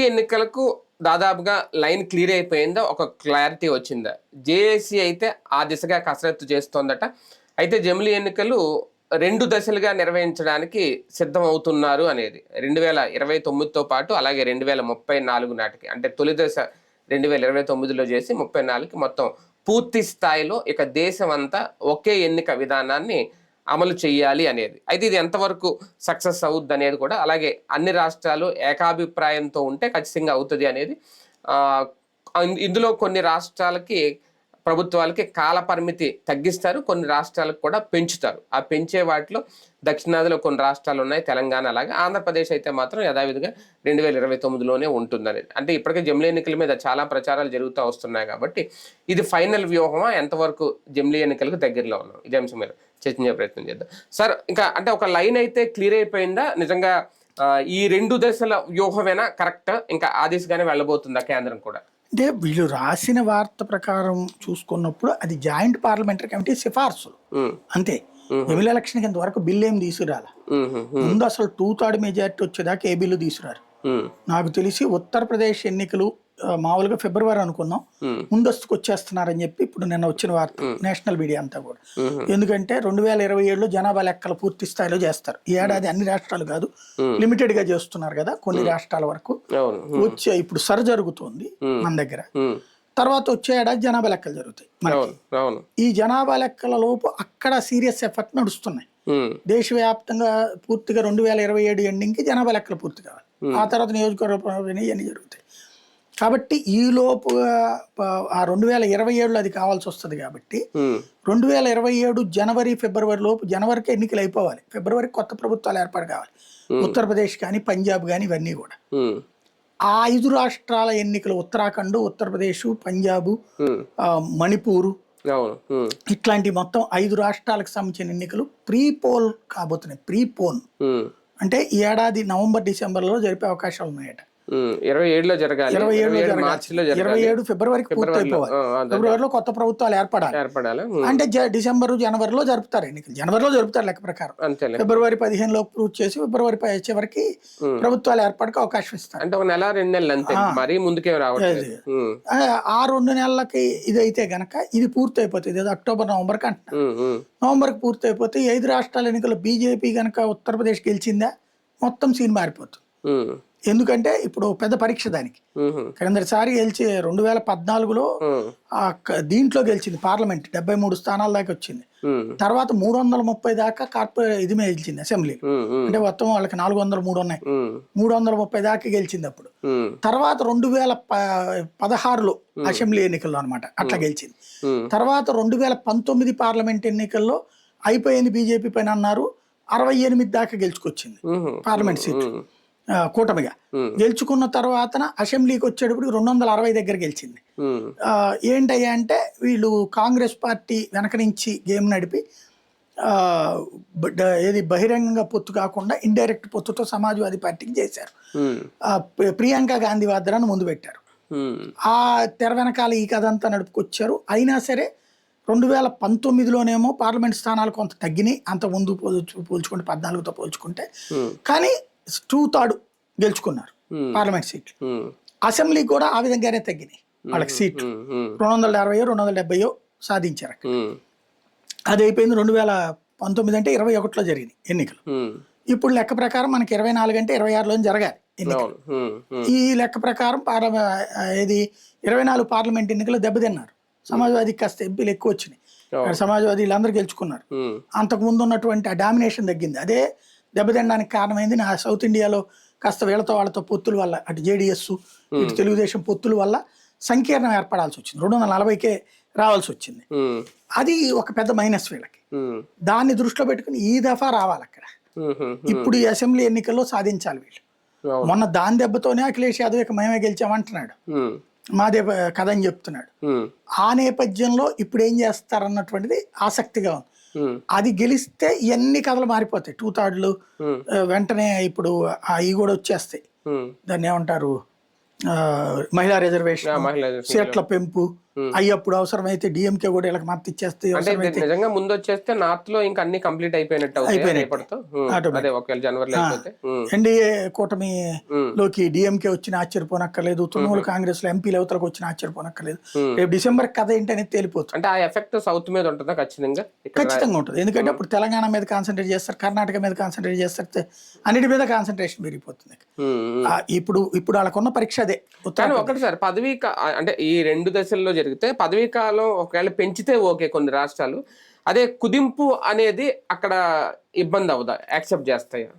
ఎన్నికలకు దాదాపుగా line clear అయిపోయిందా? ఒక క్లారిటీ వచ్చిందా? జేఏసీ అయితే ఆ దిశగా కసరత్తు చేస్తోందట. అయితే జమిలీ ఎన్నికలు 2 దశలుగా నిర్వహించడానికి సిద్ధమవుతున్నారు అనేది 2029తో పాటు అలాగే 2034 నాటికి, అంటే తొలి దశ 2029లో చేసి 34కి మొత్తం పూర్తి స్థాయిలో ఇక దేశం అంతా ఒకే ఎన్నిక విధానాన్ని అమలు చేయాలి అనేది. అయితే ఇది ఎంతవరకు సక్సెస్ అవుద్ది అనేది కూడా, అలాగే అన్ని రాష్ట్రాలు ఏకాభిప్రాయంతో ఉంటే ఖచ్చితంగా అవుతుంది అనేది. ఇందులో కొన్ని రాష్ట్రాలకి ప్రభుత్వాలకి కాల పరిమితి తగ్గిస్తారు, కొన్ని రాష్ట్రాలకు కూడా పెంచుతారు. ఆ పెంచే వాటిలో దక్షిణాదిలో కొన్ని రాష్ట్రాలు ఉన్నాయి, తెలంగాణ అలాగే. ఆంధ్రప్రదేశ్ అయితే మాత్రం యథావిధిగా 2029లోనే ఉంటుందనేది. అంటే ఇప్పటికే జమిలీ ఎన్నికల మీద చాలా ప్రచారాలు జరుగుతూ వస్తున్నాయి కాబట్టి ఇది ఫైనల్ వ్యూహమా, ఎంతవరకు జమిలీ ఎన్నికలకు దగ్గరలో ఉన్నాం, ఇదే అంశం మీద చర్చించే ప్రయత్నం చేద్దాం. సార్, ఇంకా అంటే ఒక లైన్ అయితే క్లియర్ అయిపోయిందా నిజంగా? ఈ 2 దశల వ్యూహమేనా కరెక్ట్? ఇంకా ఆ దిశగానే వెళ్ళబోతుందా కేంద్రం కూడా? అంటే వీళ్ళు రాసిన వార్త ప్రకారం చూసుకున్నప్పుడు అది జాయింట్ పార్లమెంటరీ కమిటీ సిఫార్సులు అంతే. జమిలీ ఎలక్షన్ కింద వరకు బిల్లు ఏం తీసుకురాల. ముందు అసలు 2/3 మెజారిటీ వచ్చేదాకా ఏ బిల్లు తీసుకురారు. నాకు తెలిసి ఉత్తరప్రదేశ్ ఎన్నికలు మామూలుగా ఫిబ్రవరి అనుకున్నాం, ముందస్తుకు వచ్చేస్తున్నారని చెప్పి ఇప్పుడు నిన్న వచ్చిన వార్త నేషనల్ మీడియా అంతా కూడా. ఎందుకంటే 2027లో జనాభా లెక్కలు పూర్తి స్థాయిలో చేస్తారు. ఈ ఏడాది అన్ని రాష్ట్రాలు కాదు, లిమిటెడ్ గా చేస్తున్నారు కదా కొన్ని రాష్ట్రాల వరకు. వచ్చే ఇప్పుడు జరుగుతుంది మన దగ్గర, తర్వాత వచ్చే ఏడాది జనాభా లెక్కలు జరుగుతాయి. ఈ జనాభా లెక్కల లోపు అక్కడ సీరియస్ ఎఫర్ట్ నడుస్తున్నాయి. దేశవ్యాప్తంగా పూర్తిగా 2027 ఎండింగ్ కి జనాభా లెక్కలు పూర్తి కావాలి. ఆ తర్వాత నియోజకవర్గ ఇవన్నీ జరుగుతాయి. కాబట్టి ఈ లోపు ఆ 2027లో అది కావాల్సి వస్తుంది. కాబట్టి 2027 జనవరి ఫిబ్రవరి లోపు, జనవరికి ఎన్నికలు అయిపోవాలి, ఫిబ్రవరికి కొత్త ప్రభుత్వాలు ఏర్పాటు కావాలి. ఉత్తరప్రదేశ్ కానీ పంజాబ్ కానీ ఇవన్నీ కూడా. ఆ 5 రాష్ట్రాల ఎన్నికలు, ఉత్తరాఖండ్, ఉత్తరప్రదేశ్, పంజాబ్, మణిపూర్, ఇట్లాంటి మొత్తం 5 రాష్ట్రాలకు సంబంధించిన ఎన్నికలు ప్రీ పోల్ కాబోతున్నాయి. ప్రీ పోల్ అంటే ఈ ఏడాది నవంబర్ డిసెంబర్లో జరిపే అవకాశాలు ఉన్నాయట. 27లో జరగాలి, 27 ఫిబ్రవరికి పూర్తి అయిపోవాలి. ఫిబ్రవరిలో కొత్త ప్రభుత్వాలు ఏర్పడాలి. అంటే డిసెంబర్ జనవరిలో జరుపుతారు ఎన్నికలు. జనవరిలో జరుపుతారు లెక్క ప్రకారం. ఫిబ్రవరి 15లో పూర్తి చేసి ఫిబ్రవరి చివరికి ప్రభుత్వాలు ఏర్పడక అవకాశం ఇస్తారు. అంటే ఒక నెల 2 నెలలు అంతే, మరీ ముందుకే రావట్లేదు. ఆ 2 నెలలకి ఇదైతే గనక ఇది పూర్తి అయిపోతుంది. ఇది అక్టోబర్ నవంబర్కి అంటున్నారు. నవంబర్కి పూర్తి అయిపోతే 5 రాష్ట్రాల ఎన్నికలు బీజేపీ గనక ఉత్తరప్రదేశ్ గెలిచిందా మొత్తం సీన్ మారిపోతుంది. ఎందుకంటే ఇప్పుడు పెద్ద పరీక్ష దానికి. క్రిందటిసారి గెలిచి 2014లో దీంట్లో గెలిచింది, పార్లమెంట్ 73 స్థానాల దాకా వచ్చింది. తర్వాత 330 దాకా ఇది మీద గెలిచింది అసెంబ్లీ. అంటే మొత్తం వాళ్ళకి 403 ఉన్నాయి, 330 దాకా గెలిచింది అప్పుడు. తర్వాత 2016లో అసెంబ్లీ ఎన్నికల్లో అనమాట అట్లా గెలిచింది. తర్వాత 2019 పార్లమెంట్ ఎన్నికల్లో అయిపోయింది బీజేపీ పైన అన్నారు, 68 దాకా గెలుచుకొచ్చింది పార్లమెంట్ సీట్లు కూటమిగా. గెలుచుకున్న తర్వాత అసెంబ్లీకి వచ్చేటప్పుడు 260 దగ్గర గెలిచింది. ఏంటయ్యా అంటే వీళ్ళు కాంగ్రెస్ పార్టీ వెనక నుంచి గేమ్ నడిపి ఏది బహిరంగంగా పొత్తు కాకుండా ఇండైరెక్ట్ పొత్తుతో సమాజ్వాదీ పార్టీకి చేశారు. ప్రియాంక గాంధీ వాద్రాన్ని ముందు పెట్టారు. ఆ తెర వెనకాల ఈ కథ అంతా నడుపుకొచ్చారు. అయినా సరే 2019లోనేమో పార్లమెంట్ స్థానాలు కొంత తగ్గినాయి, అంత ముందు పోల్చుకుంటే 14తో పోల్చుకుంటే. కానీ 2/3 గెలుచుకున్నారు పార్లమెంట్ సీట్లు. అసెంబ్లీ కూడా ఆ విధంగానే తగ్గినాయి వాళ్ళకి సీట్లు. 260 270 సాధించారు అక్కడ. అది అయిపోయింది 2019 అంటే 21లో జరిగింది ఎన్నికలు. ఇప్పుడు లెక్క ప్రకారం మనకి 24 అంటే 26లో జరగాలి ఎన్నికలు. ఈ లెక్క ప్రకారం 24 పార్లమెంట్ ఎన్నికలు దెబ్బతిన్నారు. సమాజ్వాదీకి కాస్త ఎంపీలు ఎక్కువ వచ్చినాయి, సమాజ్వాదీ వీళ్ళందరూ గెలుచుకున్నారు. అంతకుముందు ఉన్నటువంటి ఆ డామినేషన్ తగ్గింది. అదే దెబ్బతినడానికి కారణమైంది నా సౌత్ ఇండియాలో కాస్త వీళ్ళతో వాళ్ళతో పొత్తుల వల్ల, అటు జేడీఎస్ ఇటు తెలుగుదేశం పొత్తుల వల్ల సంకీర్ణం ఏర్పడాల్సి వచ్చింది. 240కే రావాల్సి వచ్చింది. అది ఒక పెద్ద మైనస్ వీళ్ళకి. దాన్ని దృష్టిలో పెట్టుకుని ఈ దఫా రావాలి అక్కడ. ఇప్పుడు ఈ అసెంబ్లీ ఎన్నికల్లో సాధించాలి వీళ్ళు. మొన్న దాని దెబ్బతోనే అఖిలేష్ యాదవ్ ఇక మేమే గెలిచామంటున్నాడు, మాదే కథ అని చెప్తున్నాడు. ఆ నేపథ్యంలో ఇప్పుడు ఏం చేస్తారన్నటువంటిది ఆసక్తిగా ఉంది. అది గెలిస్తే ఎన్ని కథలు మారిపోతాయి. 2/3 వెంటనే ఇప్పుడు అవి కూడా వచ్చేస్తాయి. దాన్ని ఏమంటారు, మహిళా రిజర్వేషన్, సీట్ల పెంపు, అవి అప్పుడు అవసరమైతే డిఎంకే కూడా వీళ్ళకి మద్దతు ఇచ్చేస్తే అంటే అవసరమైతే నిజంగా ముందు వచ్చేస్తే నార్త్ లో ఇంకా అన్ని కంప్లీట్ అయిపోయినట్టు అవుతాయి రేపటితో. అదే ఒకవేళ జనవరిలో అయిపోతే. ఎన్డీఏ కూటమిలోకి డిఎంకే వచ్చిన ఆశ్చర్యపోనక్కర్లేదు, తృణమూల్ కాంగ్రెస్ లో ఎంపీల అవతలకు వచ్చిన ఆశ్చర్యపోనక్కర్లేదు. రేపు డిసెంబర్ కథ ఏంటనేది తేలిపోతుంది. అంటే ఆ ఎఫెక్ట్ సౌత్ మీద ఉంటుందా ఖచ్చితంగా? ఖచ్చితంగా ఉంటుంది. ఎందుకంటే అప్పుడు తెలంగాణ మీద కాన్సన్ట్రేట్ చేస్తారు, కర్ణాటక మీద కాన్సన్ట్రేట్ చేస్తారు, అన్నిటి మీద కాన్సన్ట్రేషన్ పెరిగిపోతుంది. ఇప్పుడు వాళ్ళకున్న పరీక్ష అదే. కానీ ఒకటి సార్, అంటే ఈ 2 దశల్లో జరిగితే పదవీ కాలం ఒకవేళ పెంచితే ఓకే కొన్ని రాష్ట్రాలు, అదే కుదింపు అనేది అక్కడ ఇబ్బంది అవుదా, యాక్సెప్ట్ చేస్తాయా?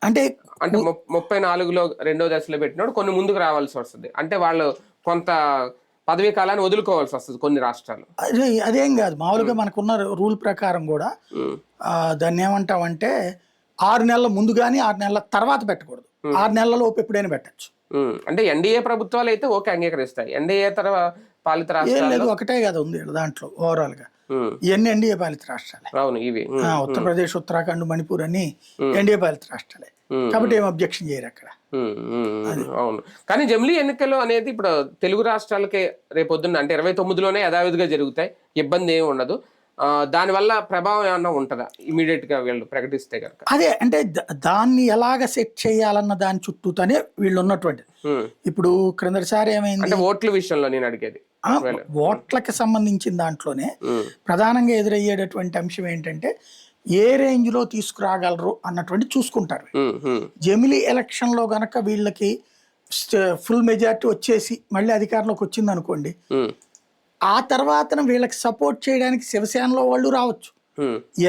అంటే 34లో 2వ దశలో పెట్టినప్పుడు కొన్ని ముందుకు రావాల్సి వస్తుంది, అంటే వాళ్ళు కొంత పదవీ కాలాన్ని వదులుకోవాల్సి వస్తుంది కొన్ని రాష్ట్రాలు. అదేం కాదు, మామూలుగా మనకున్న రూల్ ప్రకారం కూడా దాన్ని ఏమంటామంటే 6 నెలల ముందు కానీ 6 నెలల తర్వాత పెట్టకూడదు, 6 నెలల లోపు ఎప్పుడైనా పెట్టచ్చు. అంటే ఎన్డీఏ ప్రభుత్వాలు అయితే ఓకే అంగీకరిస్తాయి, ఎన్డీఏ పాలిత రాష్ట్రాలు లేదు, ఒకటే కదా ఉంది దాంట్లో ఓవరాల్ గా. ఇవన్నీ ఎన్డీఏ పాలిత రాష్ట్రాలే. అవును, ఇవి ఉత్తరప్రదేశ్, ఉత్తరాఖండ్, మణిపూర్ అన్ని ఎన్డీఏ పాలిత రాష్ట్రాలే కాబట్టి ఏం అబ్జెక్షన్ చేయరు అక్కడ. అవును. కానీ జమిలీ ఎన్నికలు అనేది ఇప్పుడు తెలుగు రాష్ట్రాలకే రేపొద్దున్న అంటే 29లోనే యథావిధిగా జరుగుతాయి, ఇబ్బంది ఏమి ఉండదు. దానివల్ల ప్రభావం ఏమన్నా ఉంటుందా ఇమీడియట్ గా వీళ్ళు ప్రకటిస్తే కనుక? అదే అంటే దాన్ని ఎలాగ సెట్ చేయాలన్న దాని చుట్టూతోనే వీళ్ళు ఉన్నటువంటి. ఇప్పుడు క్రిందటిసారి ఏమైంది అంటే ఓట్ల విషయంలో నేను అడిగేది, ఓట్లకి సంబంధించిన దాంట్లోనే ప్రధానంగా ఎదురయ్యేటటువంటి అంశం ఏంటంటే ఏ రేంజ్ లో తీసుకురాగలరు అన్నటువంటి చూసుకుంటారు. జమిలీ ఎలక్షన్ లో గనక వీళ్ళకి ఫుల్ మెజారిటీ వచ్చేసి మళ్ళీ అధికారంలోకి వచ్చింది అనుకోండి, ఆ తర్వాత వీళ్ళకి సపోర్ట్ చేయడానికి శివసేనలో వాళ్ళు రావచ్చు.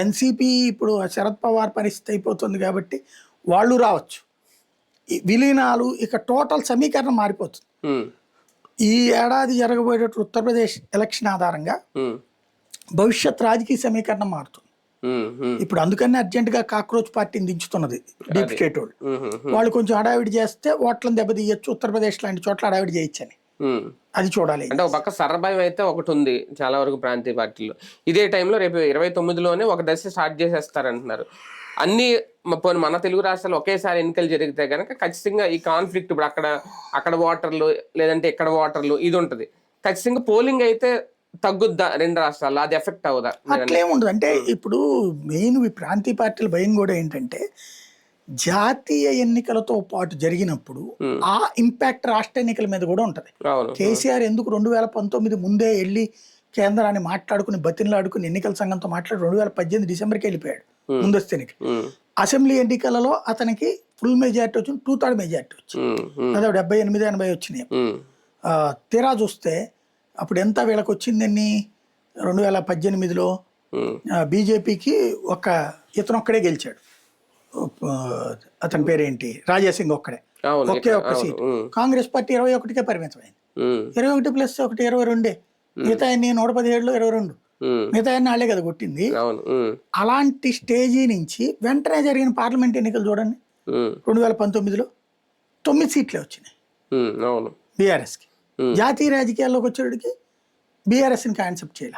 ఎన్సీపీ ఇప్పుడు శరద్ పవార్ పరిస్థితి అయిపోతుంది కాబట్టి వాళ్ళు రావచ్చు. విలీనాలు ఇక టోటల్ సమీకరణం మారిపోతుంది. ఈ ఏడాది జరగబోయేటట్టు ఉత్తరప్రదేశ్ ఎలక్షన్ ఆధారంగా భవిష్యత్ రాజకీయ సమీకరణం మారుతుంది. ఇప్పుడు అందుకని అర్జెంట్ గా కాక్రోచ్ పార్టీని దించుతున్నది డీప్ స్టేట్ వాళ్ళు కొంచెం హడావిడి చేస్తే ఓట్లను దెబ్బతీయచ్చు, ఉత్తరప్రదేశ్ లాంటి చోట్ల హడావిడి చేయొచ్చని. అది చూడాలి. అంటే ఒక పక్క సర్భయం అయితే ఒకటి ఉంది చాలా వరకు ప్రాంతీయ పార్టీలో. ఇదే టైంలో రేపు 29లోనే ఒక దశ స్టార్ట్ చేసేస్తారంటున్నారు. అన్ని మన తెలుగు రాష్ట్రాలు ఒకేసారి ఎన్నికలు జరిగితే కనుక ఖచ్చితంగా ఈ కాన్ఫ్లిక్ట్ ఇప్పుడు అక్కడ ఓటర్లు లేదంటే ఇక్కడ ఓటర్లు ఇది ఉంటుంది. ఖచ్చితంగా పోలింగ్ అయితే తగ్గుద్దా 2 రాష్ట్రాల్లో, అది ఎఫెక్ట్ అవుదా? అట్లేముండదు. అంటే ఇప్పుడు మెయిన్ ఈ ప్రాంతీయ పార్టీల భయం కూడా ఏంటంటే జాతీయ ఎన్నికలతో పాటు జరిగినప్పుడు ఆ ఇంపాక్ట్ రాష్ట్ర ఎన్నికల మీద కూడా ఉంటది. కేసీఆర్ ఎందుకు 2019 ముందే వెళ్ళి కేంద్రాన్ని మాట్లాడుకుని బతిన్లాడుకుని ఎన్నికల సంఘంతో మాట్లాడి 2018 డిసెంబర్కి వెళ్ళిపోయాడు ముందస్తు ఎన్నిక. అసెంబ్లీ ఎన్నికలలో అతనికి ఫుల్ మెజారిటీ వచ్చింది, 2/3 మెజారిటీ వచ్చింది, అదే 78-80 వచ్చినాయి. తీరా చూస్తే అప్పుడు ఎంత వీళ్ళకి వచ్చిందని 2018లో బీజేపీకి ఇతను ఒక్కడే గెలిచాడు, అతని పేరేంటి, రాజాసింగ్ ఒక్కడే, ఒక్క సీట్. కాంగ్రెస్ పార్టీ 21కే పరిమితమైంది. 21 + 1 22, మిగతా 117లో 22, మిగతా వాళ్ళే కదా కొట్టింది. అలాంటి స్టేజీ నుంచి వెంటనే జరిగిన పార్లమెంట్ ఎన్నికలు చూడండి, 2019లో 9 సీట్లే వచ్చినాయి బీఆర్ఎస్కి. జాతీయ రాజకీయాల్లోకి వచ్చేటికి బీఆర్ఎస్ని కాన్సెప్ట్ చేయాల.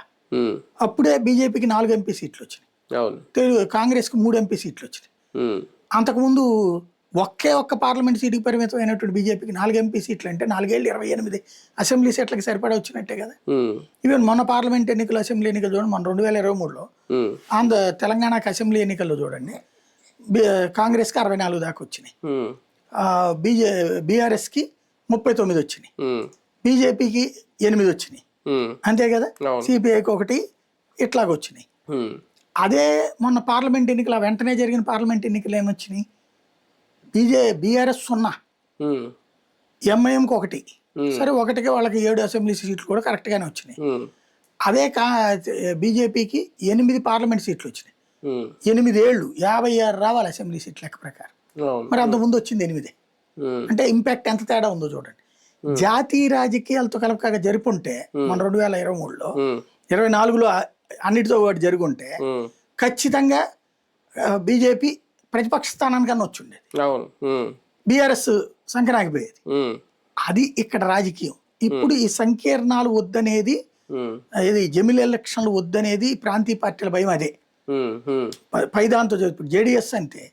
అప్పుడే బీజేపీకి 4 ఎంపీ సీట్లు వచ్చినాయి, కాంగ్రెస్కి 3 ఎంపీ సీట్లు వచ్చినాయి. అంతకుముందు ఒక్క పార్లమెంట్ సీటుకి పరిమితం అయినటువంటి బీజేపీకి 4 ఎంపీ సీట్లు అంటే 4 ఏళ్ళు 28 అసెంబ్లీ సీట్లకి సరిపడా వచ్చినట్టే కదా. ఈవెన్ మొన్న పార్లమెంట్ ఎన్నికలు అసెంబ్లీ ఎన్నికలు చూడండి, మన 2023లో తెలంగాణకి అసెంబ్లీ ఎన్నికల్లో చూడండి, కాంగ్రెస్కి 64 దాకా వచ్చినాయి, బీఆర్ఎస్కి 39 వచ్చినాయి, బీజేపీకి 8 వచ్చినాయి, అంతే కదా. సిపిఐకి 1 ఇట్లాగొచ్చినాయి. అదే మొన్న పార్లమెంట్ ఎన్నికల వెంటనే జరిగిన పార్లమెంట్ ఎన్నికలు ఏమొచ్చినాయి, బీఆర్ఎస్ 0, ఎంఐఎంకి 1, సరే 1కి వాళ్ళకి 7 అసెంబ్లీ సీట్లు కూడా కరెక్ట్ గానే వచ్చినాయి. అదే బీజేపీకి 8 పార్లమెంట్ సీట్లు వచ్చినాయి, 8 ఏళ్ళు 56 రావాలి అసెంబ్లీ సీట్ లెక్క ప్రకారం. మరి అంత ముందు వచ్చింది 8. అంటే ఇంపాక్ట్ ఎంత తేడా ఉందో చూడండి. జాతీయ రాజకీయాలతో కలపగా జరుపుంటే మన 2023లో 24లో అన్నిటితో వాటి జరుగుంటే ఖచ్చితంగా బీజేపీ ప్రతిపక్ష స్థానానికన్నా వచ్చిండేది, బీఆర్ఎస్ సంకరాగిపోయేది. అది ఇక్కడ రాజకీయం. ఇప్పుడు ఈ సంకీర్ణాలు వద్దనేది, ఇది జమిలీ ఎలక్షన్లు వద్దనేది ప్రాంతీయ పార్టీల భయం. అదే పైదాంతో ఇప్పుడు జేడీఎస్ అంటే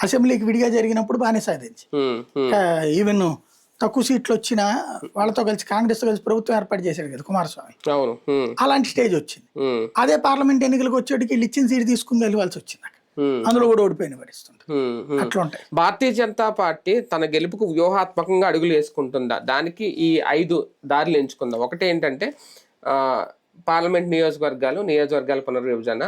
అసెంబ్లీకి విడిగా జరిగినప్పుడు బాగానే సాధించి, ఈవెన్ తక్కువ సీట్లు వచ్చినా వాళ్ళతో కలిసి కాంగ్రెస్ తో కలిసి ప్రభుత్వం ఏర్పాటు చేశాడు కదా కుమారస్వామి. అవును. అలాంటి స్టేజ్ వచ్చింది. అదే పార్లమెంట్ ఎన్నికలకు వచ్చేటికి వీళ్ళు ఇచ్చిన సీట్ తీసుకుని వెళ్ళవలసి వచ్చింది. అందులో కూడా ఓడిపోయిన పరిస్థితుంది. అట్లా ఉంటాయి. భారతీయ జనతా పార్టీ తన గెలుపుకు వ్యూహాత్మకంగా అడుగులు వేసుకుంటుందా? దానికి ఈ 5 దారులు ఎంచుకుందాం. ఒకటి ఏంటంటే పార్లమెంట్ నియోజకవర్గాల పునర్విభజన,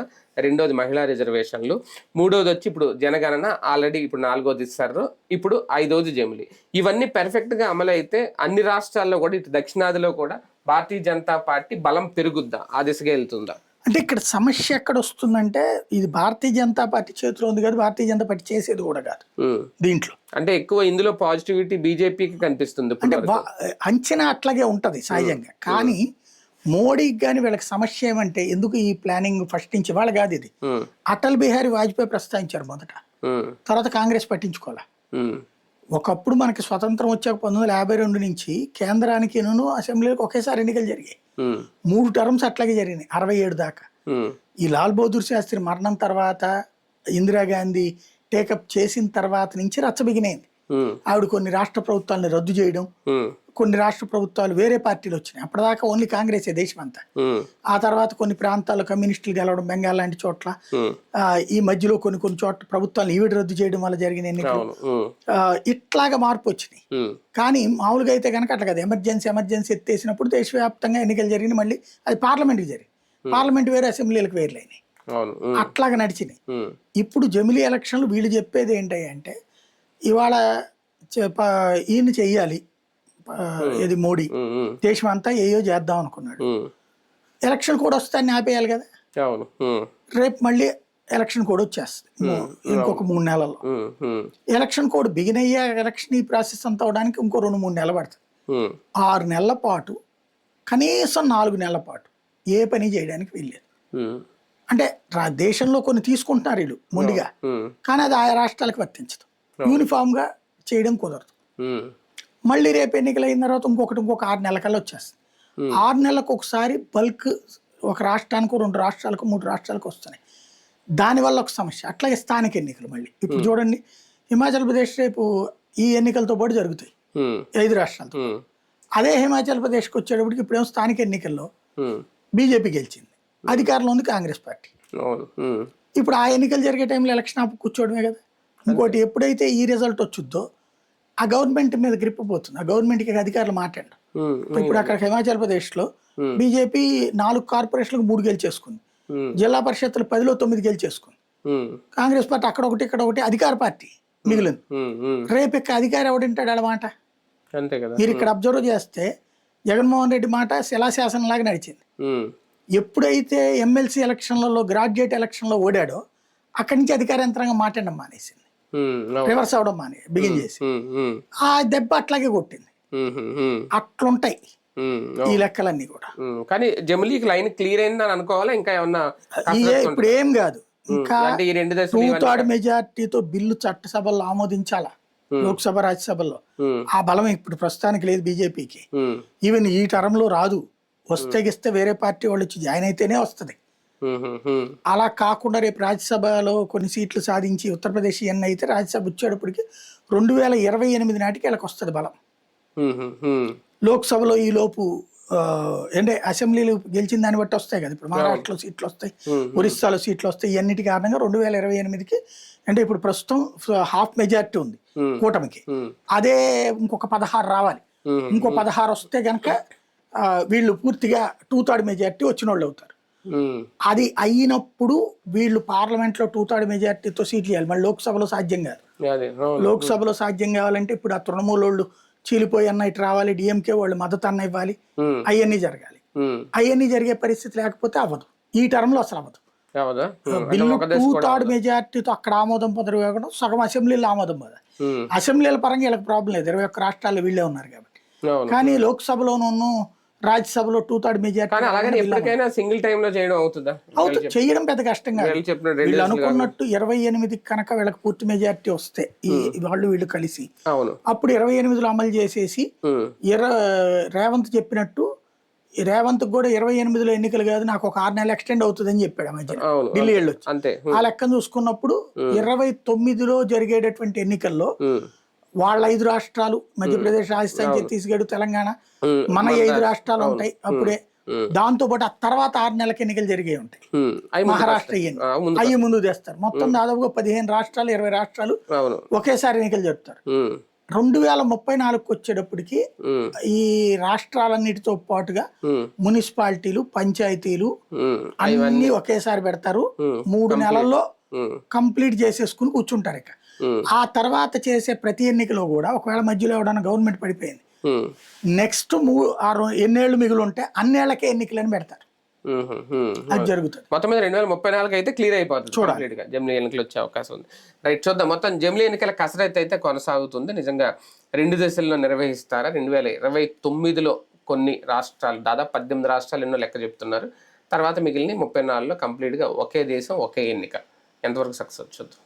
రెండోది మహిళా రిజర్వేషన్లు, మూడోది వచ్చి ఇప్పుడు జనగణన, ఆల్రెడీ ఇప్పుడు 4వది ఇస్తారు, ఇప్పుడు 5వది జమిలి. ఇవన్నీ పెర్ఫెక్ట్ గా అమలైతే అన్ని రాష్ట్రాల్లో కూడా ఇటు దక్షిణాదిలో కూడా భారతీయ జనతా పార్టీ బలం పెరుగుద్దా, ఆ దిశగా వెళ్తుందా? అంటే ఇక్కడ సమస్య ఎక్కడ వస్తుందంటే ఇది భారతీయ జనతా పార్టీ చేతిలో ఉంది కాదు, భారతీయ జనతా పార్టీ చేసేది కూడా కాదు దీంట్లో. అంటే ఎక్కువ ఇందులో పాజిటివిటీ బీజేపీకి కనిపిస్తుంది. అంటే అంచనా అట్లాగే ఉంటది సహజంగా. కానీ మోడీకి కానీ వీళ్ళకి సమస్య ఏమంటే ఎందుకు ఈ ప్లానింగ్ ఫస్ట్ నుంచి వాళ్ళ కాదు ఇది. అటల్ బిహారీ వాజ్పేయి ప్రస్తావించారు మొదట, తర్వాత కాంగ్రెస్ పట్టించుకోవాలా. ఒకప్పుడు మనకి స్వతంత్రం వచ్చాక 1952 నుంచి కేంద్రానికి అసెంబ్లీకి ఒకేసారి ఎన్నికలు జరిగాయి. 3 టర్మ్స్ అట్లాగే జరిగినాయి 67 దాకా. ఈ లాల్ బహదూర్ శాస్త్రి మరణం తర్వాత ఇందిరాగాంధీ టేకప్ చేసిన తర్వాత నుంచి రచ్చబిగినైంది. ఆవిడ కొన్ని రాష్ట్ర ప్రభుత్వాలను రద్దు చేయడం, కొన్ని రాష్ట్ర ప్రభుత్వాలు వేరే పార్టీలు వచ్చినాయి. అప్పటిదాకా ఓన్లీ కాంగ్రెసే దేశం అంతా. ఆ తర్వాత కొన్ని ప్రాంతాల్లో కమ్యూనిస్టులు గెలవడం, బెంగాల్ లాంటి చోట్ల, ఈ మధ్యలో కొన్ని చోట్ల ప్రభుత్వాలను ఈవిడ రద్దు చేయడం వల్ల జరిగిన ఎన్నికలు, ఇట్లాగా మార్పు వచ్చినాయి. కానీ మామూలుగా అయితే కనుక అట్లా కదా, ఎమర్జెన్సీ ఎత్తేసినప్పుడు దేశవ్యాప్తంగా ఎన్నికలు జరిగినాయి. మళ్ళీ అది పార్లమెంట్కి జరిగింది. పార్లమెంట్ వేరే, అసెంబ్లీలకు వేర్లైనాయి. అట్లాగా నడిచినాయి. ఇప్పుడు జమిలీ ఎలక్షన్లు వీళ్ళు చెప్పేది ఏంటంటే ఇవాళ ఈయన చెయ్యాలి, ఇది మోడీ దేశం అంతా ఏయో చేద్దాం అనుకున్నాడు. ఎలక్షన్ కోడ్ వస్తాయని ఆపేయాలి కదా. రేపు మళ్ళీ ఎలక్షన్ కోడ్ వచ్చేస్తుంది ఇంకొక 3 నెలల్లో. ఎలక్షన్ కోడ్ బిగిన్ అయ్యే ఎలక్షన్ ఈ ప్రాసెస్ అంతా అవడానికి ఇంకో 2-3 నెలలు పడుతుంది. 6 నెలల పాటు, కనీసం 4 నెలల పాటు ఏ పని చేయడానికి వీల్లేదు. అంటే దేశంలో కొన్ని తీసుకుంటున్నారు వీళ్ళు ముందుగా, కానీ అది ఆయా రాష్ట్రాలకు వర్తించదు. యూనిఫామ్ గా చేయడం కుదరదు. మళ్ళీ రేపు ఎన్నికలు అయిన తర్వాత ఇంకొక 6 నెలల కల్లా వచ్చేస్తుంది. 6 నెలలకు ఒకసారి బల్క్ ఒక రాష్ట్రానికి, 2 రాష్ట్రాలకు, 3 రాష్ట్రాలకు వస్తున్నాయి. దానివల్ల ఒక సమస్య. అట్లాగే స్థానిక ఎన్నికలు మళ్ళీ ఇప్పుడు చూడండి, హిమాచల్ ప్రదేశ్ రేపు ఈ ఎన్నికలతో పాటు జరుగుతాయి 5 రాష్ట్రాలతో. అదే హిమాచల్ ప్రదేశ్కి వచ్చేటప్పటికి ఇప్పుడేమో స్థానిక ఎన్నికల్లో బీజేపీ గెలిచింది, అధికారంలో ఉంది కాంగ్రెస్ పార్టీ. ఇప్పుడు ఆ ఎన్నికలు జరిగే టైంలో ఎలక్షన్ ఆపు కూర్చోవడమే కదా. ఇంకోటి, ఎప్పుడైతే ఈ రిజల్ట్ వచ్చుద్దో ఆ గవర్నమెంట్ మీద గ్రిప్ పోతుంది. ఆ గవర్నమెంట్కి అధికారులు మాట్లాడడం. ఇప్పుడు అక్కడ హిమాచల్ ప్రదేశ్ లో బీజేపీ 4 కార్పొరేషన్లకు 3 గెలిచేసుకుంది, జిల్లా పరిషత్తులు 10లో 9 గెలిచేసుకుంది. కాంగ్రెస్ పార్టీ అక్కడ ఒకటి ఇక్కడ ఒకటి అధికార పార్టీ మిగిలింది. రేపు ఇక్కడ అధికారి ఎవడింటాడు అన్నమాట. మీరు ఇక్కడ అబ్జర్వ్ చేస్తే జగన్మోహన్ రెడ్డి మాట శిలాశాసనం లాగా నడిచింది. ఎప్పుడైతే ఎమ్మెల్సీ ఎలక్షన్లలో, గ్రాడ్యుయేట్ ఎలక్షన్లో ఓడాడో అక్కడి నుంచి అధికార యంత్రాంగం మాట్లాడడం మానేసింది, రివర్స్ అవడం బిగిన్ చేసి ఆ దెబ్బ అట్లాగే కొట్టింది. అట్లుంటాయి ఈ లెక్కలన్నీ కూడా. కానీ జమిలీకి లైన్ క్లియర్ అయిందని అనుకోవాలా? ఇంకా ఏమన్నా ఇప్పుడు ఏం కాదు, ఇంకా 2/3 మెజార్టీతో బిల్లు చట్టసభల్లో ఆమోదించాలా, లోక్సభ రాజ్యసభల్లో. ఆ బలం ఇప్పుడు ప్రస్తుతానికి లేదు బీజేపీకి. ఈవెన్ ఈ టర్మ్ లో రాదు. వస్తే గిస్తే వేరే పార్టీ వాళ్ళు వచ్చి జాయిన్ అయితేనే వస్తుంది. అలా కాకుండా రేపు రాజ్యసభలో కొన్ని సీట్లు సాధించి ఉత్తరప్రదేశ్ ఇవన్నీ అయితే రాజ్యసభ వచ్చేటప్పటికి 2028 నాటికి వీళ్ళకి వస్తుంది బలం. లోక్సభలో ఈ లోపు అంటే అసెంబ్లీలు గెలిచిన దాన్ని బట్టి వస్తాయి కదా. ఇప్పుడు మహారాష్ట్రలో సీట్లు వస్తాయి, ఒరిస్సాలో సీట్లు వస్తాయి. ఇవన్నిటి కారణంగా 2028కి అంటే ఇప్పుడు ప్రస్తుతం హాఫ్ మెజారిటీ ఉంది కూటమికి. అదే ఇంకొక 16 రావాలి. ఇంకో 16 వస్తే కనుక వీళ్ళు పూర్తిగా 2/3 మెజారిటీ వచ్చిన వాళ్ళు అవుతారు. అది అయినప్పుడు వీళ్ళు పార్లమెంట్ లో 2/3 మెజారిటీతో సీట్లు ఇవ్వాలి. మళ్ళీ లోక్సభలో సాధ్యం కాదు. లోక్సభలో సాధ్యం కావాలంటే ఇప్పుడు ఆ తృణమూల వాళ్ళు చీలిపోయి అన్న ఇటు రావాలి, డిఎంకే వాళ్ళు మద్దతు అన్న ఇవ్వాలి, అవన్నీ జరగాలి. అవన్నీ జరిగే పరిస్థితి లేకపోతే అవ్వదు. ఈ టర్మ్ లో అసలు అవ్వదు. బిల్లు 2/3 మెజారిటీతో అక్కడ ఆమోదం పొందరు కాకుండా సగం అసెంబ్లీలో ఆమోదం పొందాలి. అసెంబ్లీల పరంగా వీళ్ళకి ప్రాబ్లం లేదు, 21 రాష్ట్రాల్లో వీళ్ళే ఉన్నారు కాబట్టి. కానీ లోక్సభలోనూ రాజ్యసభలో 2/3 మెజారిటీ సింగిల్ టైమ్ లో చేయడం అవుతుందా? చేయడం పెద్ద కష్టంగా. వీళ్ళు అనుకున్నట్టు 28 కనుక వీళ్ళకి పూర్తి మెజారిటీ వస్తే వీళ్ళు కలిసి అప్పుడు 28లో అమలు చేసేసి రేవంత్ చెప్పినట్టు, రేవంత్ కూడా 28లో ఎన్నికలు కాదు నాకు ఒక 6 నెలలు ఎక్స్టెండ్ అవుతుంది అని చెప్పాడు మధ్య ఢిల్లీ వెళ్ళొచ్చు. ఆ లెక్కను చూసుకున్నప్పుడు 29లో జరిగేటటువంటి ఎన్నికల్లో వాళ్ళ 5 రాష్ట్రాలు మధ్యప్రదేశ్, రాజస్థాన్, ఛత్తీస్గఢ్, తెలంగాణ, మన 5 రాష్ట్రాలు ఉంటాయి అప్పుడే. దాంతో పాటు ఆ తర్వాత 6 నెలలకు ఎన్నికలు జరిగే ఉంటాయి. మహారాష్ట్ర అయ్యి ముందు తెస్తారు. మొత్తం దాదాపుగా 15 రాష్ట్రాలు 20 రాష్ట్రాలు ఒకేసారి ఎన్నికలు జరుపుతారు. 2034కి వచ్చేటప్పటికి ఈ రాష్ట్రాలన్నిటితో పాటుగా మున్సిపాలిటీలు, పంచాయతీలు అన్ని ఒకేసారి పెడతారు. 3 నెలల్లో కంప్లీట్ చేసేసుకుని కూర్చుంటారు. ఇక ఆ తర్వాత చేసే ప్రతి ఎన్నికలో కూడా ఒకవేళ మధ్యలో ఎవడన్నా గవర్నమెంట్ పడిపోయింది, నెక్స్ట్ 6 మిగులు ఉంటే అన్నేళ్లకే ఎన్నికలని పెడతారు. అది జరుగుతుంది. మొత్తం మీద 2034 అయితే క్లియర్ అయిపోతుంది కంప్లీట్ గా. జమిలీ ఎన్నికలు వచ్చే అవకాశం ఉంది. రైట్, చూద్దాం. మొత్తం జమిలీ ఎన్నికల కసరత్తు అయితే కొనసాగుతుంది. నిజంగా 2 దశల్లో నిర్వహిస్తారా? 2029లో కొన్ని రాష్ట్రాలు, దాదాపు 18 రాష్ట్రాలు ఎన్నో లెక్క చెప్తున్నారు. తర్వాత మిగిలిన 34లో కంప్లీట్ గా ఒకే దేశం ఒకే ఎన్నిక. ఎంతవరకు సక్సెస్ చూద్దాం.